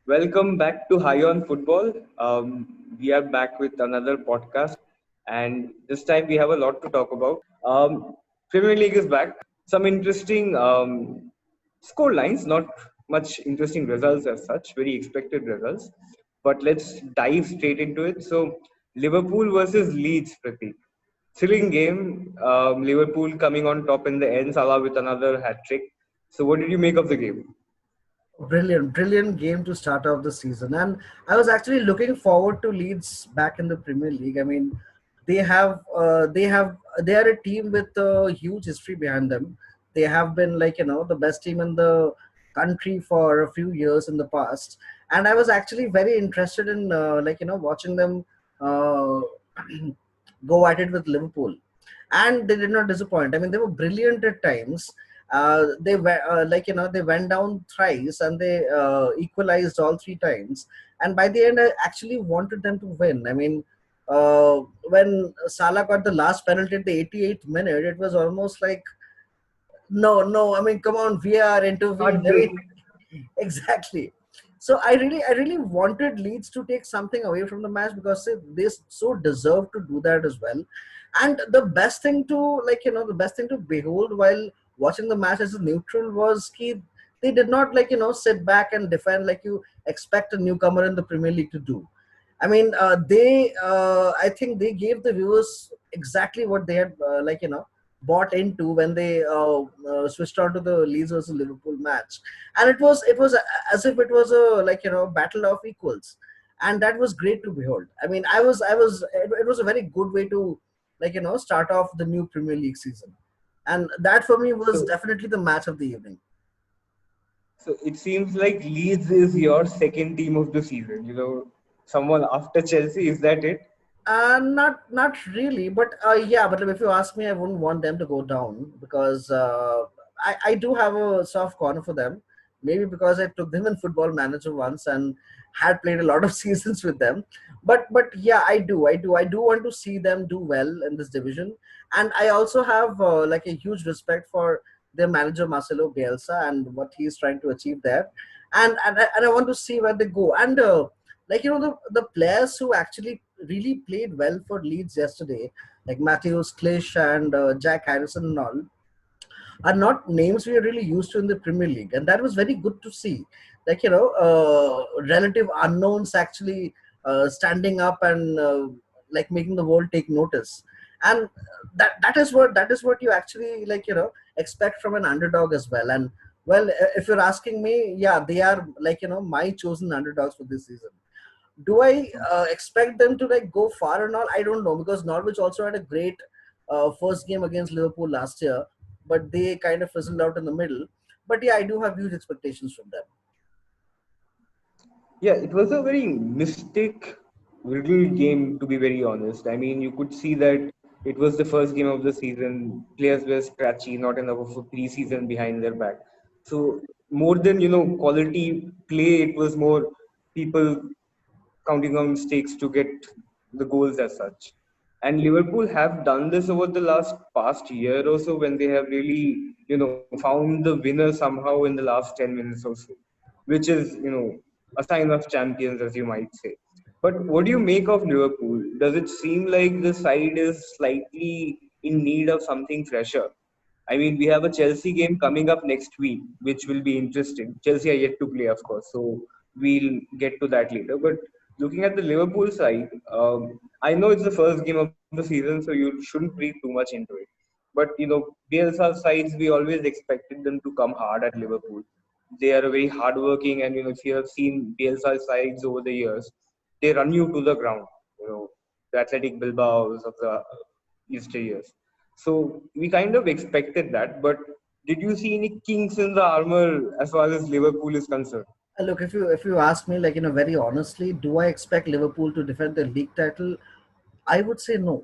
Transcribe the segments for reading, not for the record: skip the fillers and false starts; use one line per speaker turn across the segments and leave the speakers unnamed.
Welcome back to High on Football. We are back with another podcast, and this time we have a lot to talk about. Premier League is back. Some interesting score lines, not much interesting results as such, very expected results. But let's dive straight into it. So, Liverpool versus Leeds, Pratik. Thrilling game. Liverpool coming on top in the end, Salah with another hat trick. So, what did you make of the game?
Brilliant game to start off the season. And I was actually looking forward to Leeds back in the Premier League. I mean, they are a team with a huge history behind them. They have been the best team in the country for a few years in the past. And I was actually very interested in watching them uh, go at it with Liverpool. And they did not disappoint. I mean, they were brilliant at times. They were they went down thrice and they equalized all three times. And by the end, I actually wanted them to win. I mean, when Salah got the last penalty at the 88th minute, it was almost like, no, no. I mean, come on, VR intervened.
Not
I
this.
mean, exactly. So I really wanted Leeds to take something away from the match because they so deserve to do that as well. And the best thing to the best thing to behold while watching the match as a neutral was they did not sit back and defend like you expect a newcomer in the Premier League to do. I mean, I think they gave the viewers exactly what they had bought into when they switched on to the Leeds versus Liverpool match, and it was as if it was a battle of equals, and that was great to behold. I mean, it was a very good way to start off the new Premier League season, and that for me was
So,
definitely the match of the evening.
So it seems like Leeds is your second team of the season. Someone after Chelsea, is that it?
Not really, but yeah. But if you ask me, I wouldn't want them to go down because I do have a soft corner for them. Maybe because I took them in Football Manager once and had played a lot of seasons with them. But yeah, I do want to see them do well in this division, and I also have a huge respect for their manager Marcelo Bielsa and what he's trying to achieve there, and I want to see where they go. And the players who actually really played well for Leeds yesterday, like Matthews, Klish, and Jack Harrison and all, are not names we are really used to in the Premier League, and that was very good to see. Relative unknowns actually standing up and making the world take notice, and that is what you actually expect from an underdog as well. And well, if you're asking me, yeah, they are my chosen underdogs for this season. Do I expect them to go far and all? I don't know because Norwich also had a great first game against Liverpool last year, but they kind of fizzled out in the middle. But yeah, I do have huge expectations from them.
Yeah, it was a very mystic little game, to be very honest. I mean, you could see that it was the first game of the season. Players were scratchy, not enough of a pre-season behind their back. So more than quality play, it was more people counting on mistakes to get the goals as such. And Liverpool have done this over the last past year or so when they have really, found the winner somehow in the last 10 minutes or so, which is, a sign of champions, as you might say. But what do you make of Liverpool? Does it seem like the side is slightly in need of something fresher? I mean, we have a Chelsea game coming up next week, which will be interesting. Chelsea are yet to play, of course, so we'll get to that later. But looking at the Liverpool side, I know it's the first game of the season, so you shouldn't read too much into it. But Bielsa sides, we always expected them to come hard at Liverpool. They are very hardworking, and if you have seen Bielsa sides over the years, they run you to the ground. The Athletic Bilbao's of the yesteryears. So we kind of expected that, but did you see any kinks in the armor as far as Liverpool is concerned?
Look, if you ask me, very honestly, do I expect Liverpool to defend the league title? I would say no,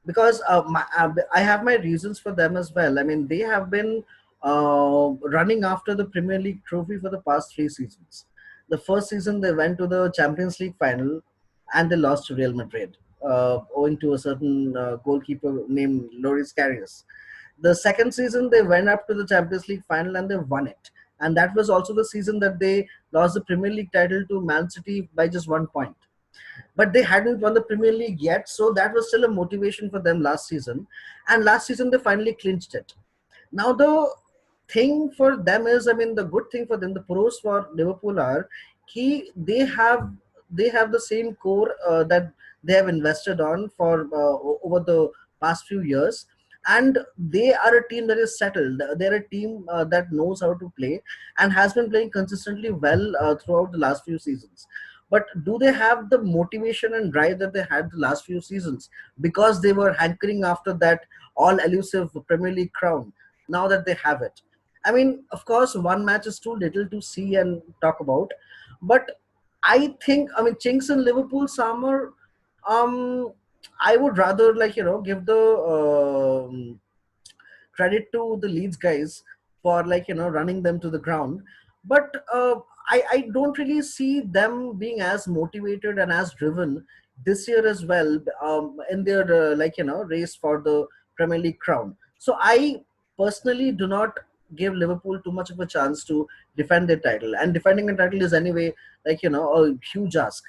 because I have my reasons for them as well. I mean, they have been running after the Premier League trophy for the past three seasons. The first season they went to the Champions League final and they lost to Real Madrid, owing to a certain goalkeeper named Loris Karius. The second season they went up to the Champions League final and they won it. and that was also the season that they lost the Premier League title to Man City by just 1 point. But they hadn't won the Premier League yet, so that was still a motivation for them last season. And last season they finally clinched it. Now the thing for them is, I mean, the good thing for them, the pros for Liverpool are they have the same core that they have invested on for over the past few years, and they are a team that is settled. They're a team that knows how to play and has been playing consistently well throughout the last few seasons. But do they have the motivation and drive that they had the last few seasons, because they were hankering after that all elusive Premier League crown? Now that they have it, I mean, of course, one match is too little to see and talk about, but I think, I mean, chinks in Liverpool summer. Um, I would rather, give the credit to the Leeds guys for, running them to the ground. But I don't really see them being as motivated and as driven this year as well, in their race for the Premier League crown. So I personally do not give Liverpool too much of a chance to defend their title, and defending a title is anyway a huge ask.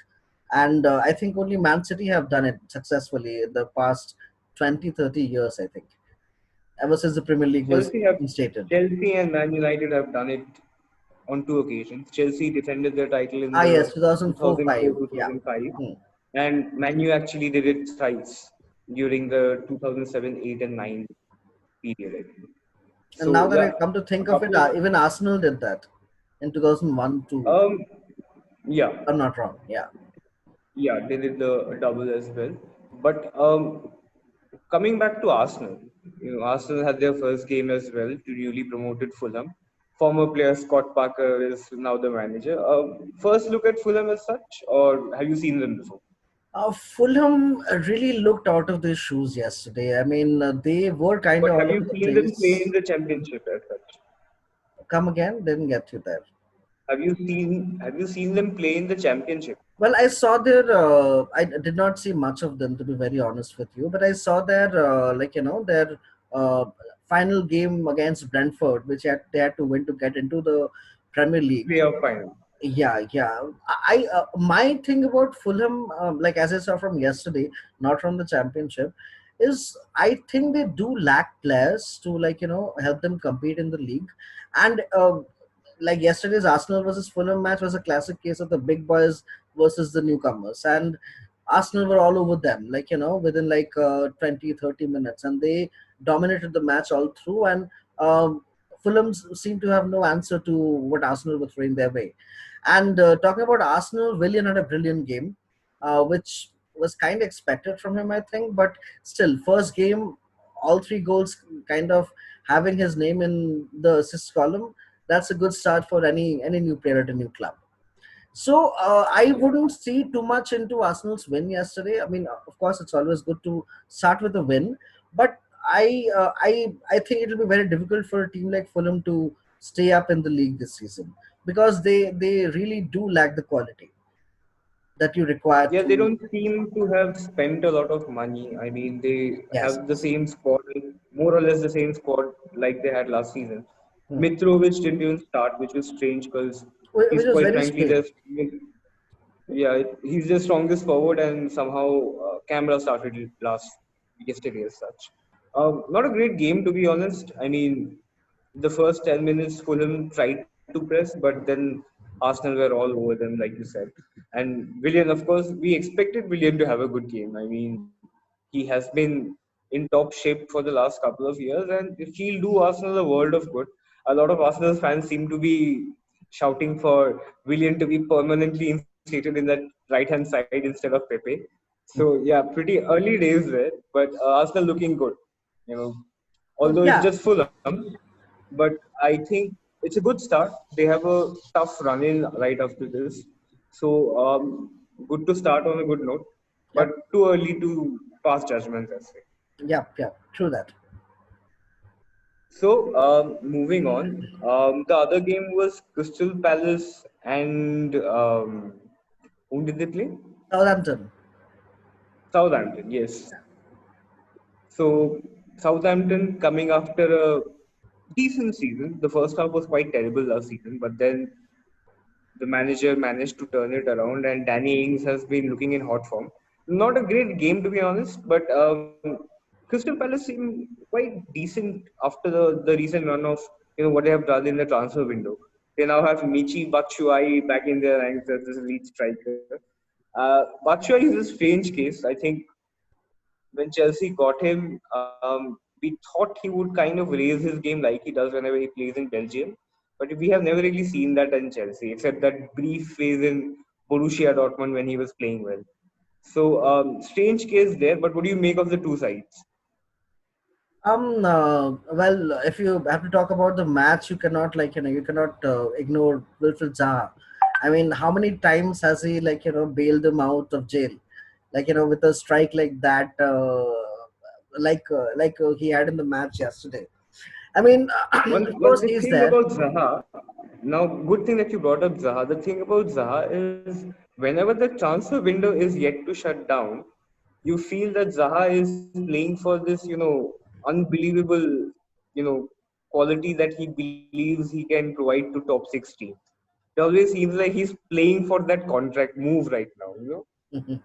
And I think only Man City have done it successfully in the past 20-30 years, I think, ever since the Premier League was
Chelsea have
instated.
Chelsea and Man United have done it on two occasions. Chelsea defended their title in
Ah, yes,
the
2004-5.
2004
Yeah.
2005,
Hmm.
and Man U actually did it thrice during the 2007, 8, and 9 period, I think.
And now
So
that I
yeah,
come to
a
think of it,
couple.
even Arsenal did that in 2001 too.
Um, yeah,
I'm not wrong. Yeah.
yeah, they did the double as well. But coming back to Arsenal, Arsenal had their first game as well to newly promoted Fulham. Former player Scott Parker is now the manager. First look at Fulham as such, or have you seen them before?
Fulham really looked out of their shoes yesterday. I mean, they were kind
But
of
have
all
you
over the
seen them play
place.
in the championship as such?
Come again? Didn't get you there.
Have you seen them play in the championship?
Well, I saw their. I did not see much of them, to be very honest with you, but I saw their, their uh, final game against Brentford, which they had to win to get into the Premier League.
Playoff final.
Yeah, yeah. My thing about Fulham, like as I saw from yesterday, not from the championship, is I think they do lack players to help them compete in the league, and like yesterday's Arsenal versus Fulham match was a classic case of the big boys versus the newcomers, and Arsenal were all over them, within 20-30 minutes, and they dominated the match all through, and Fulham seemed to have no answer to what Arsenal were throwing their way. And talking about Arsenal, Willian had a brilliant game, which was kind of expected from him, I think. But still, first game, all three goals kind of having his name in the assist column. That's a good start for any new player at a new club. So I
Yeah.
wouldn't see too much into Arsenal's win yesterday. I mean, of course, it's always good to start with a win, but I think it will be very difficult for a team like Fulham to stay up in the league this season, because they really do lack the quality that you require
Yeah, they
to.
don't seem to have spent a lot of money. I mean, they
Yes.
have the same squad, more or less the same squad like they had last season.
Hmm.
Mitrovic didn't even start, which was strange because
Which
he's
was
quite
very
frankly
strange.
their yeah, he's the strongest forward, and somehow Camera started it last yesterday as such. Not a great game to be honest. I mean, the first 10 minutes Fulham tried to press, but then Arsenal were all over them, like you said. And Willian, of course, we expected Willian to have a good game. I mean, he has been in top shape for the last couple of years, and he'll do Arsenal a world of good. A lot of Arsenal fans seem to be shouting for Willian to be permanently instated in that right hand side instead of Pepe. So yeah, pretty early days there, but Arsenal looking good. You know, although it's
Yeah,
just Fulham, but I think it's a good start. They have a tough run in right after this, so good to start on a good note, but
yep,
too early to pass judgments, I say.
yep. True that.
So moving on, the other game was Crystal Palace and whom did they play?
Southampton.
Southampton, yes. So Southampton coming after a decent season. The first half was quite terrible last season, but then the manager managed to turn it around, and Danny Ings has been looking in hot form. Not a great game to be honest, but Crystal Palace seem quite decent after the recent run of what they have done in the transfer window. They now have Michi Batshuayi back in their ranks as this lead striker. Batshuayi is a strange case. I think when Chelsea got him, we thought he would kind of raise his game like he does whenever he plays in Belgium. But we have never really seen that in Chelsea, except that brief phase in Borussia Dortmund when he was playing well. So, strange case there, but what do you make of the two sides?
Well, if you have to talk about the match, you cannot you cannot ignore Wilfried Zaha. I mean, how many times has he bailed him out of jail, with a strike like that, he had in the match yesterday. I mean, of
One
course
the
he's
thing
there.
about Zaha, now good thing that you brought up Zaha. The thing about Zaha is whenever the transfer window is yet to shut down, you feel that Zaha is playing for this, unbelievable, you know, quality that he believes he can provide to top 16. It always seems like he's playing for that contract move right now.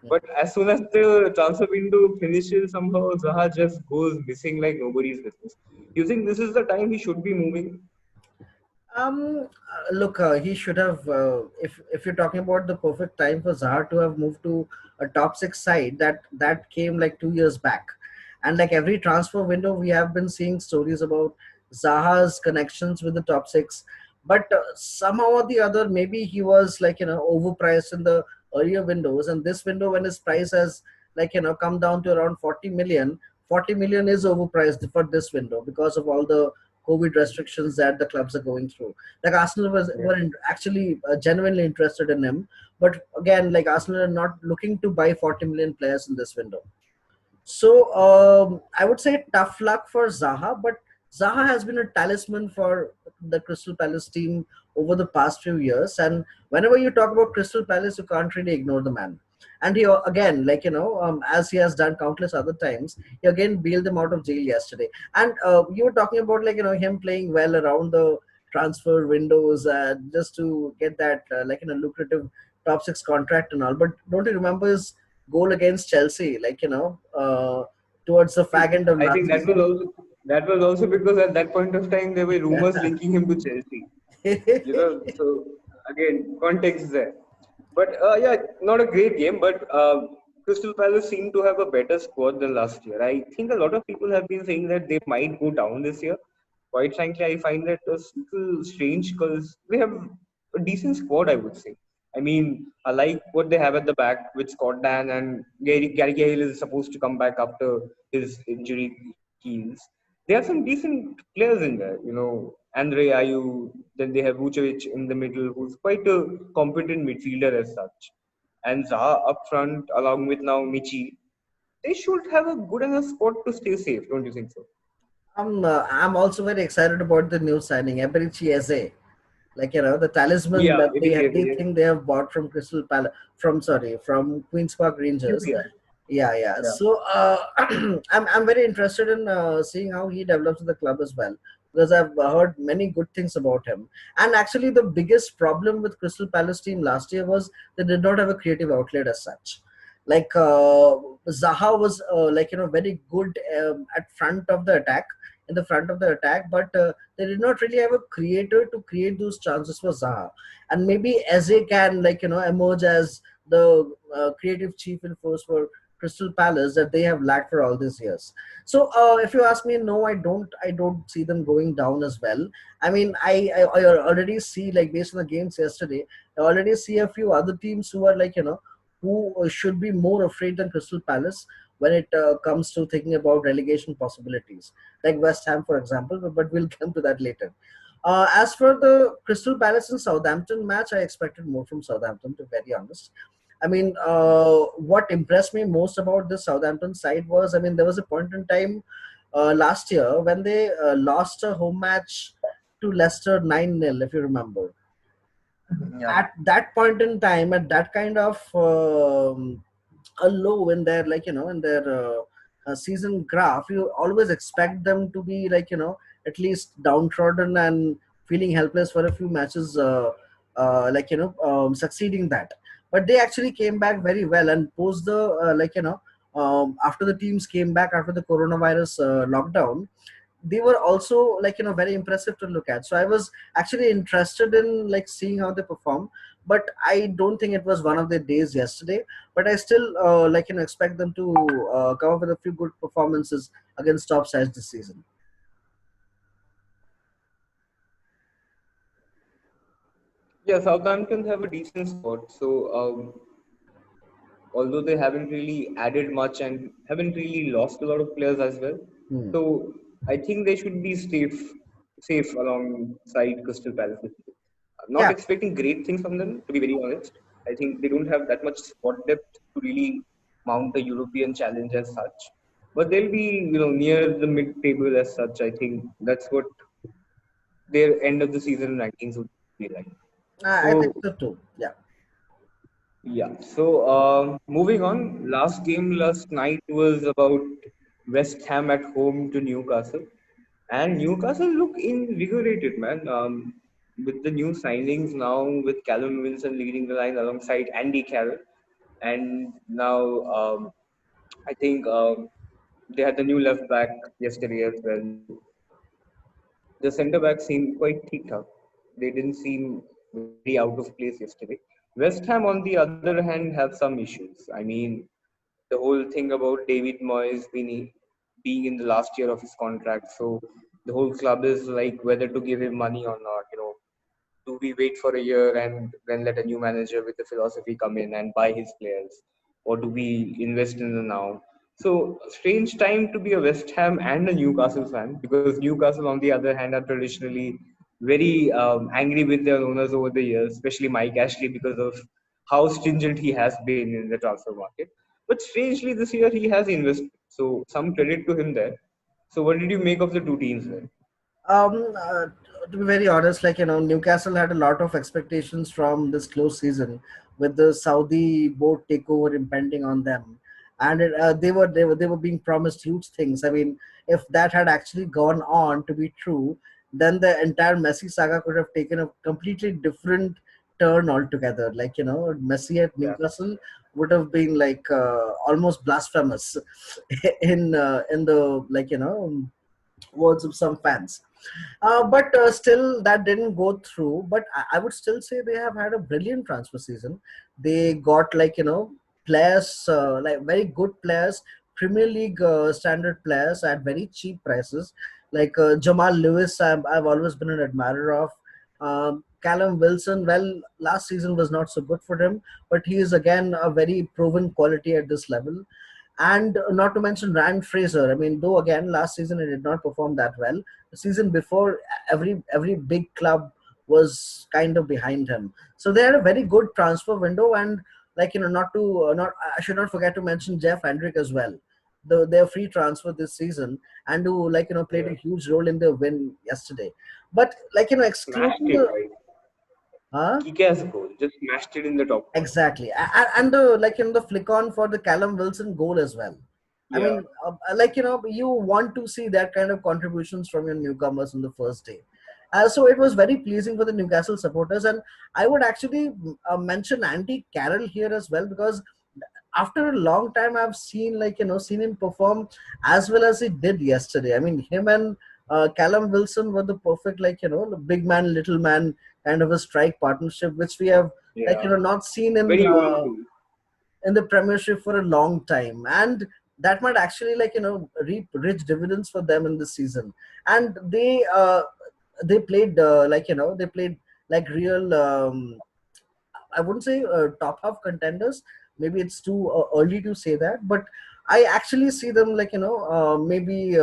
But as soon as the transfer window finishes, somehow Zaha just goes missing like nobody's business. You think this is the time he should be moving?
Look, he should have. If you're talking about the perfect time for Zaha to have moved to a top six side, that came like 2 years back, and like every transfer window, we have been seeing stories about Zaha's connections with the top six. But somehow or the other, maybe he was overpriced in the earlier windows, and this window when his price has come down to around 40 million. 40 million is overpriced for this window because of all the COVID restrictions that the clubs are going through. Like Arsenal actually genuinely interested in him, but again, like Arsenal are not looking to buy 40 million players in this window. So I would say tough luck for Zaha, but Zaha has been a talisman for the Crystal Palace team over the past few years. And whenever you talk about Crystal Palace, you can't really ignore the man. And he again, as he has done countless other times, he again bailed them out of jail yesterday. And you were talking about him playing well around the transfer windows just to get that lucrative top six contract and all. But don't you remember his goal against Chelsea, towards the fag end of
I
last
think
season.
that was also because at that point of time there were rumors linking him to Chelsea. So again, context there. But yeah, not a great game, but Crystal Palace seemed to have a better squad than last year. I think a lot of people have been saying that they might go down this year. Quite frankly, I find that a little strange because they have a decent squad, I would say. I mean, I like what they have at the back with Scott Dan and Gary Cahill is supposed to come back after his injury heals. They have some decent players in there. Andre Ayew, then they have Vucevic in the middle, who's quite a competent midfielder as such. And Zaha up front, along with now Michi. They should have a good enough squad to stay safe, don't you think so?
I'm also very excited about the new signing, Eberichi Eze. The talisman
Yeah,
that
it is.
they think they have bought from Crystal Palace, from Queens Park Rangers.
QPR.
Yeah.
Yeah.
So I'm very interested in seeing how he develops in the club as well, because I've heard many good things about him. And actually, the biggest problem with Crystal Palace team last year was they did not have a creative outlet as such. Like Zaha was very good at front of the attack, in the front of the attack, but they did not really have a creator to create those chances for Zaha. And maybe Eze can emerge as the creative chief in force for Crystal Palace that they have lacked for all these years. So if you ask me, no, I don't see them going down as well. I mean, I already see, like, based on the games yesterday, I already see a few other teams who are who should be more afraid than Crystal Palace when it comes to thinking about relegation possibilities, like West Ham, for example. But we'll come to that later. As for the Crystal Palace and Southampton match, I expected more from Southampton, to be very honest. I mean, what impressed me most about this Southampton side was, I mean, there was a point in time last year when they lost a home match to Leicester 9-0, if you remember.
Yeah.
At that point in time, at that kind of a low in their in their season graph, you always expect them to be at least downtrodden and feeling helpless for a few matches, succeeding that. But they actually came back very well, and post the after the teams came back after the coronavirus lockdown, they were also very impressive to look at. So I was actually interested in like seeing how they perform, but I don't think it was one of their days yesterday. But I still expect them to come up with a few good performances against top sides this season.
Yeah, Southampton have a decent squad. So although they haven't really added much and haven't really lost a lot of players as well.
Hmm.
So I think they should be safe alongside Crystal Palace this season. I'm not
Yeah.
expecting great things from them, to be very honest. I think they don't have that much squad depth to really mount a European challenge as such. But they'll be, near the mid-table as such. I think that's what their end of the season rankings would be like.
I think
So
so too. Yeah.
yeah. So moving on, last game last night was about West Ham at home to Newcastle, and Newcastle look invigorated, man. With the new signings now, with Callum Wilson leading the line alongside Andy Carroll, and now I think they had the new left back yesterday as well. The centre backs seemed quite thick. They didn't seem very out of place yesterday. West Ham, on the other hand, have some issues. I mean, the whole thing about David Moyes being in the last year of his contract. So the whole club is like whether to give him money or not. Do we wait for a year and then let a new manager with the philosophy come in and buy his players, or do we invest in the now? So strange time to be a West Ham and a Newcastle fan, because Newcastle, on the other hand, are traditionally very angry with their owners over the years, especially Mike Ashley, because of how stringent he has been in the transfer market. But strangely, this year he has invested, so some credit to him there. So, what did you make of the two teams there?
Um, uh, to be very honest, Newcastle had a lot of expectations from this close season, with the Saudi board takeover impending on them, and they were being promised huge things. I mean, if that had actually gone on to be true, then the entire Messi saga could have taken a completely different turn altogether. Messi at
Yeah,
Newcastle would have been almost blasphemous in the words of some fans. But still, that didn't go through. But I would still say they have had a brilliant transfer season. They got players, very good players, Premier League standard players at very cheap prices. Jamal Lewis, I've always been an admirer of. Callum Wilson, well, last season was not so good for him, but he is again a very proven quality at this level. And not to mention Rand Fraser. I mean, though again last season he did not perform that well. The season before, every big club was kind of behind him. So they had a very good transfer window, and not to not I should not forget to mention Jeff Hendrick as well. Their free transfer this season, and who played
yeah.
a huge role in their win yesterday. But
Smashed
excluding
it,
the
right?
huh?
Kick-ass goal, just smashed it in the top corner.
Exactly, and the the flick on for the Callum Wilson goal as well. I
Yeah,
mean, you want to see that kind of contributions from your newcomers on the first day. So it was very pleasing for the Newcastle supporters, and I would actually mention Andy Carroll here as well, because after a long time I've seen him perform as well as he did yesterday. I mean, him and Callum Wilson were the perfect the big man, little man kind of a strike partnership, which we have
yeah.
not seen
Very old school.
in the Premiership for a long time, and that might actually reap rich dividends for them in this season. And they played they played like real. I wouldn't say top half contenders. Maybe it's too early to say that, but I actually see them maybe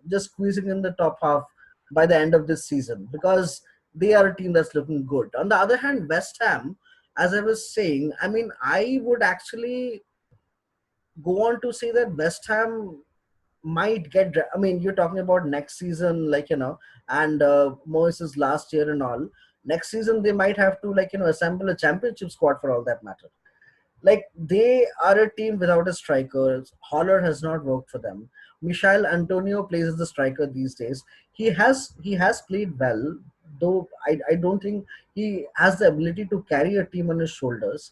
just squeezing in the top half by the end of this season, because they are a team that's looking good. On the other hand, West Ham, as I was saying, I mean, I would actually go on to say that West Ham might get. I mean, you're talking about next season, and Moises last year and all. Next season, they might have to assemble a championship squad for all that matter. Like, they are a team without a striker. Holler has not worked for them. Michael Antonio plays as the striker these days. He has played well, though I don't think he has the ability to carry a team on his shoulders.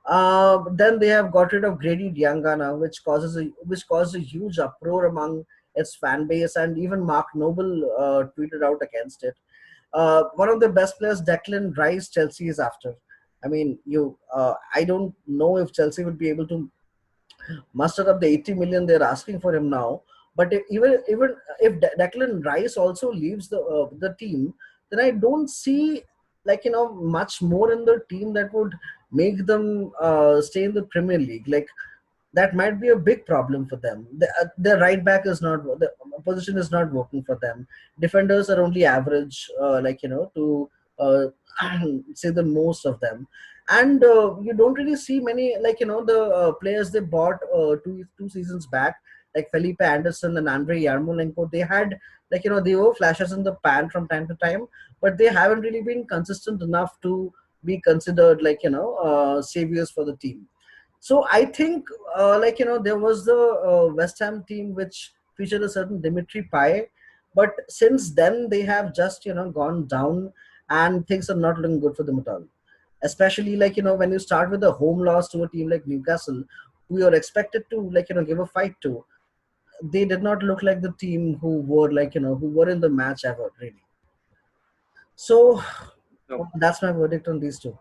Then they have got rid of Grady Diangana, which caused a huge uproar among its fan base, and even Mark Noble tweeted out against it. One of the best players, Declan Rice, Chelsea is after. I mean, I don't know if Chelsea would be able to muster up the 80 million they're asking for him now. But even if Declan Rice also leaves the team, then I don't see, much more in the team that would make them stay in the Premier League. Like, that might be a big problem for them. The right back is not, the position is not working for them. Defenders are only average, to uh, say the most of them. And you don't really see many, the players they bought two seasons back, like Felipe Anderson and Andrei Yarmolenko. They had, they were flashes in the pan from time to time, but they haven't really been consistent enough to be considered, saviors for the team. So I think, there was the West Ham team which featured a certain Dimitri Payet, but since then they have just gone down, and things are not looking good for them at all. Especially, when you start with a home loss to a team like Newcastle, who you're expected to give a fight to, they did not look like the team who were who were in the match ever really. So
No.
that's my verdict on these two.